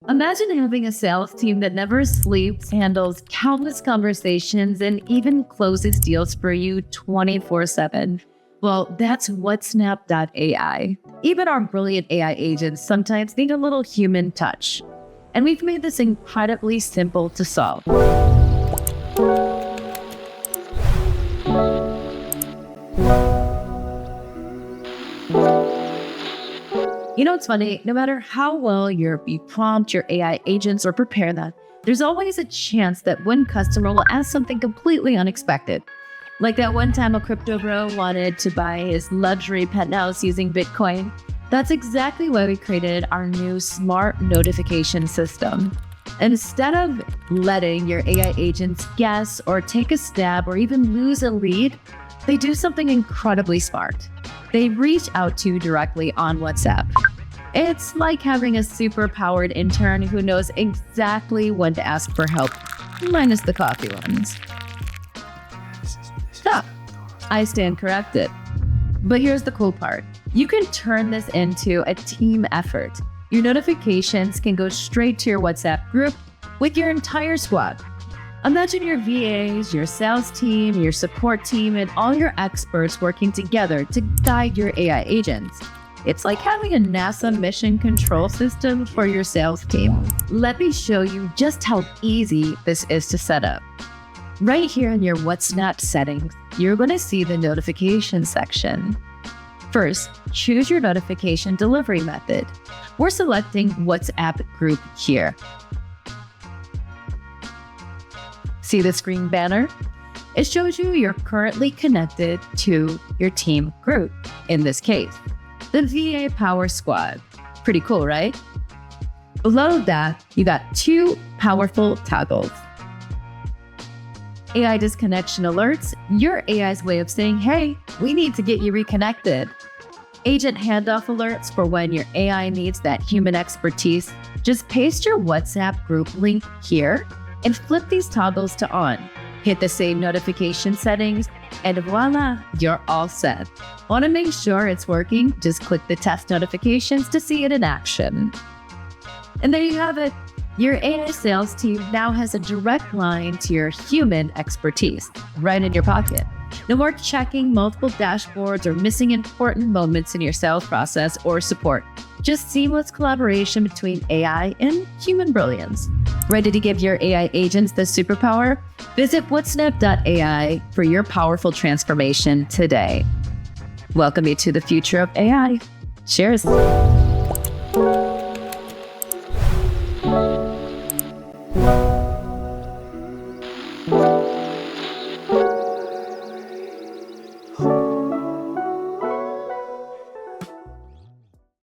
Imagine having a sales team that never sleeps, handles countless conversations, and even closes deals for you 24/7. Well, that's WhatSnap.ai. Even our brilliant AI agents sometimes need a little human touch. And we've made this incredibly simple to solve. You know, it's funny, no matter how well you prompt your AI agents or prepare them, there's always a chance that one customer will ask something completely unexpected. Like that one time a crypto bro wanted to buy his luxury penthouse using Bitcoin. That's exactly why we created our new smart notification system. Instead of letting your AI agents guess or take a stab or even lose a lead, they do something incredibly smart. They reach out to you directly on WhatsApp. It's like having a super-powered intern who knows exactly when to ask for help, minus the coffee ones. So, I stand corrected. But here's the cool part. You can turn this into a team effort. Your notifications can go straight to your WhatsApp group with your entire squad. Imagine your VAs, your sales team, your support team, and all your experts working together to guide your AI agents. It's like having a NASA mission control system for your sales team. Let me show you just how easy this is to set up. Right here in your WhatSnap settings, you're going to see the notification section. First, choose your notification delivery method. We're selecting WhatsApp group here. See the screen banner? It shows you you're currently connected to your team group, in this case, the VA Power Squad. Pretty cool, right? Below that, you got two powerful toggles. AI disconnection alerts, your AI's way of saying, hey, we need to get you reconnected. Agent handoff alerts for when your AI needs that human expertise. Just paste your WhatsApp group link here and flip these toggles to on. Hit the save notification settings, and voila, you're all set. Want to make sure it's working? Just click the test notifications to see it in action. And there you have it. Your AI sales team now has a direct line to your human expertise right in your pocket. No more checking multiple dashboards or missing important moments in your sales process or support. Just seamless collaboration between AI and human brilliance. Ready to give your AI agents the superpower? Visit WhatSnap.ai for your powerful transformation today. Welcome you to the future of AI. Cheers.